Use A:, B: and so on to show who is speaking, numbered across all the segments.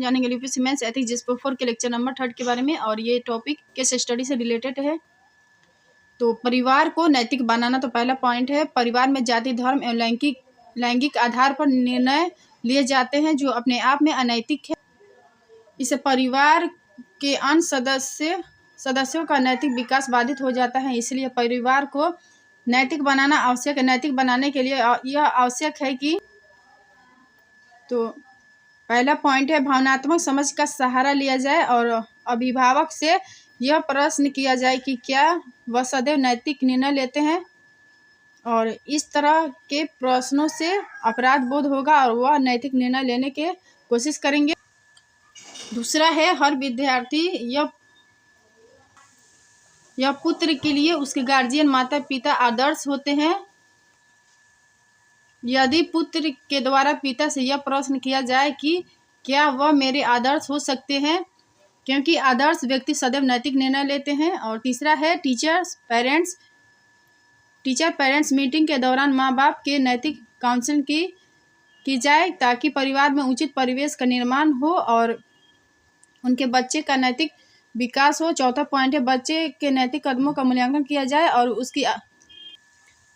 A: जानेंगे UPSC mains ethics जिसपे 4 के लेक्चर नंबर 3 के बारे में, और ये टॉपिक केस स्टडी से रिलेटेड है। तो परिवार को नैतिक बनाना, तो पहला पॉइंट है परिवार में जाति, धर्म एवं लैंगिक आधार पर निर्णय लिए जाते हैं जो अपने आप में अनैतिक है। इससे परिवार के अन्य सदस्यों का नैतिक विकास बाधित हो जाता है। इसलिए परिवार को नैतिक बनाना आवश्यक है। नैतिक बनाने के लिए यह आवश्यक है कि, तो पहला पॉइंट है भावनात्मक समझ का सहारा लिया जाए और अभिभावक से यह प्रश्न किया जाए कि क्या वह सदैव नैतिक निर्णय लेते हैं, और इस तरह के प्रश्नों से अपराध बोध होगा और वह नैतिक निर्णय लेने की कोशिश करेंगे। दूसरा है हर विद्यार्थी यह पुत्र के लिए उसके गार्जियन माता पिता आदर्श होते हैं। यदि पुत्र के द्वारा पिता से यह प्रश्न किया जाए कि क्या वह मेरे आदर्श हो सकते हैं, क्योंकि आदर्श व्यक्ति सदैव नैतिक निर्णय लेते हैं। और तीसरा है टीचर पेरेंट्स मीटिंग के दौरान माँ बाप के नैतिक काउंसलिंग की जाए ताकि परिवार में उचित परिवेश का निर्माण हो और उनके बच्चे का नैतिक विकास हो। चौथा पॉइंट है बच्चे के नैतिक कदमों का मूल्यांकन किया जाए और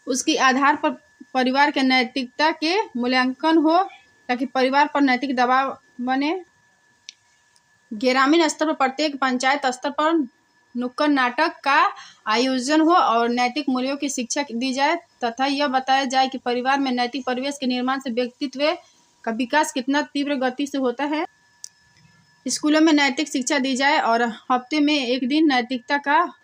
A: उसकी आधार पर परिवार के नैतिकता के मूल्यांकन हो ताकि परिवार पर नैतिक दबाव बने। ग्रामीण स्तर पर प्रत्येक पंचायत स्तर पर नुक्कड़ नाटक का आयोजन हो और नैतिक मूल्यों की शिक्षा दी जाए तथा यह बताया जाए कि परिवार में नैतिक परिवेश के निर्माण से व्यक्तित्व का विकास कितना तीव्र गति से होता है। स्कूलों में नैतिक शिक्षा दी जाए और हफ्ते में एक दिन नैतिकता का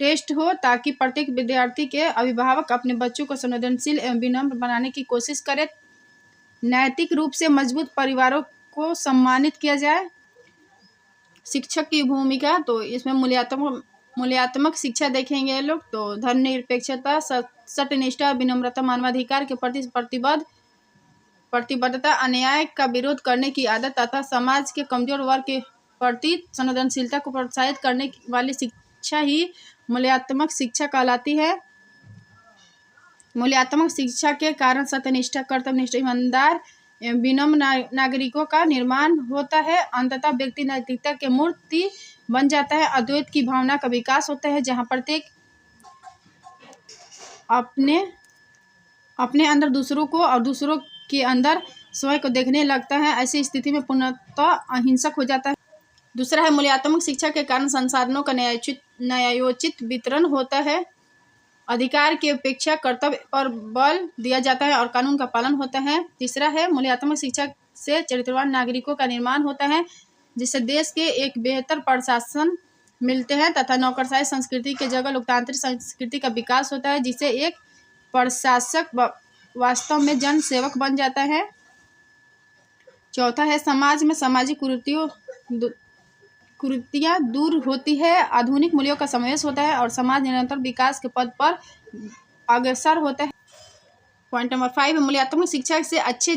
A: टेस्ट हो ताकि प्रत्येक विद्यार्थी के अभिभावक अपने बच्चों को संवेदनशील एवं विनम्र बनाने की कोशिश करें। नैतिक रूप से मजबूत परिवारों को सम्मानित किया जाए। शिक्षक की भूमिका, तो इसमें मूल्यात्मक शिक्षा देखेंगे ये लोग। तो धर्मनिरपेक्षता, सत्यनिष्ठा, विनम्रता, मानवाधिकार के प्रति प्रतिबद्धता, अन्याय का विरोध करने की आदत तथा समाज के कमजोर वर्ग के प्रति संवेदनशीलता को प्रोत्साहित करने वाली शिक्षा ही मूल्यात्मक शिक्षा कहलाती है। मूल्यात्मक शिक्षा के कारण सत्यनिष्ठा, कर्तव्यनिष्ठ, ईमानदार एवं विनम्र नागरिकों का निर्माण होता है। अंततः व्यक्ति नैतिकता के मूर्ति बन जाता है। अद्वैत की भावना का विकास होता है जहाँ प्रत्येक अपने अंदर दूसरों को और दूसरों के अंदर स्वयं को देखने लगता है। ऐसी स्थिति में पूर्णतः अहिंसक हो जाता है। दूसरा है मूल्यात्मक शिक्षा के कारण संसाधनों का न्यायोचित वितरण होता है। अधिकार की अपेक्षा कर्तव्य पर बल दिया जाता है और कानून का पालन होता है। तीसरा है मूल्यात्मक शिक्षा से चरित्रवान नागरिकों का निर्माण होता है जिससे देश के एक बेहतर प्रशासन मिलते हैं तथा नौकरशाही संस्कृति के जगह लोकतांत्रिक संस्कृति का विकास होता है जिससे एक प्रशासक वास्तव में जन सेवक बन जाता है। चौथा है समाज में सामाजिक कुरीतियाँ दूर होती है, आधुनिक मूल्यों का समावेश होता है और समाज निरंतर विकास के पथ पर अग्रसर होता है। पॉइंट नंबर 5 है मूल्यात्मक शिक्षा से अच्छे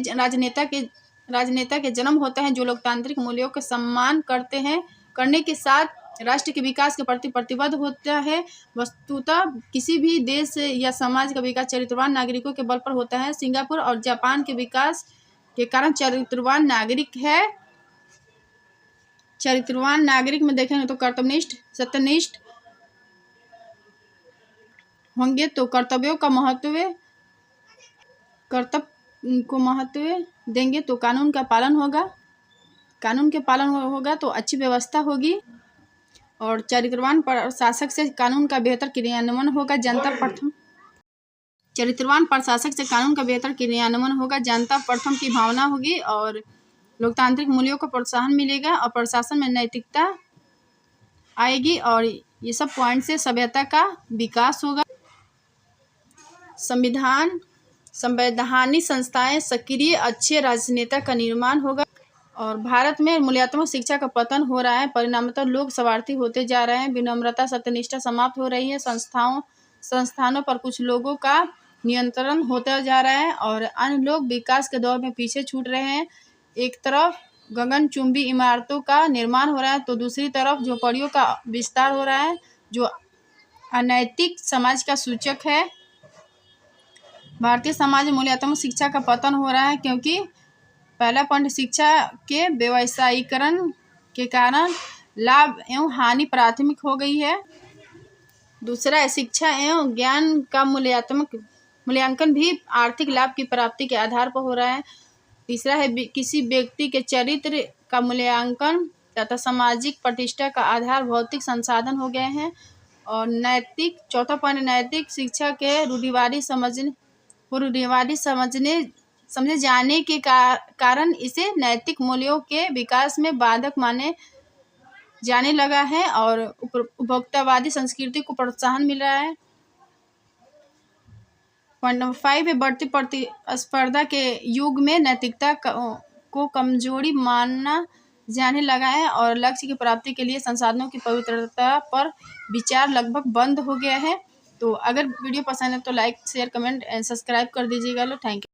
A: राजनेता के जन्म होता है जो लोकतांत्रिक मूल्यों का सम्मान करने के साथ राष्ट्र के विकास के प्रति प्रतिबद्ध होता है। वस्तुतः किसी भी देश या समाज का विकास चरित्रवान नागरिकों के बल पर होता है। सिंगापुर और जापान के विकास के कारण चरित्रवान नागरिक में देखेंगे तो कर्तव्यनिष्ठ, सत्यनिष्ठ होंगे तो कर्तव्य को महत्व देंगे तो कानून के पालन होगा तो अच्छी व्यवस्था होगी और चरित्रवान प्रशासक से कानून का बेहतर क्रियान्वयन होगा। चरित्रवान प्रशासक से कानून का बेहतर क्रियान्वयन होगा, जनता प्रथम की भावना होगी और लोकतांत्रिक मूल्यों को प्रोत्साहन मिलेगा और प्रशासन में नैतिकता आएगी और ये सब पॉइंट से सभ्यता का विकास होगा। संवैधानिक संस्थाएं सक्रिय अच्छे राजनेता का निर्माण होगा और भारत में मूल्यात्मक शिक्षा का पतन हो रहा है। परिणामतः लोग स्वार्थी होते जा रहे हैं, विनम्रता, सत्यनिष्ठा समाप्त हो रही है, संस्थानों पर कुछ लोगों का नियंत्रण होता जा रहा है और अन्य लोग विकास के दौर में पीछे छूट रहे हैं। एक तरफ गगनचुंबी इमारतों का निर्माण हो रहा है तो दूसरी तरफ झोपड़ियों का विस्तार हो रहा है जो अनैतिक समाज का सूचक है। भारतीय समाज में मूल्यात्मक शिक्षा का पतन हो रहा है क्योंकि पहला पॉइंट, शिक्षा के व्यवसायीकरण के कारण लाभ एवं हानि प्राथमिक हो गई है। दूसरा है, शिक्षा एवं ज्ञान का मूल्यांकन भी आर्थिक लाभ की प्राप्ति के आधार पर हो रहा है। तीसरा है, किसी व्यक्ति के चरित्र का मूल्यांकन तथा सामाजिक प्रतिष्ठा का आधार भौतिक संसाधन हो गए हैं। और नैतिक, चौथा पॉइंट, नैतिक शिक्षा के रूढ़िवादी समझे जाने के कारण इसे नैतिक मूल्यों के विकास में बाधक माने जाने लगा है और उपभोक्तावादी संस्कृति को प्रोत्साहन मिल रहा है। पॉइंट नंबर 5 है, बढ़ती प्रतिस्पर्धा के युग में नैतिकता को कमजोरी माना जाने लगा है और लक्ष्य की प्राप्ति के लिए संसाधनों की पवित्रता पर विचार लगभग बंद हो गया है। तो अगर वीडियो पसंद है तो like, share, comment and subscribe कर दीजिएगा। लो, थैंक यू।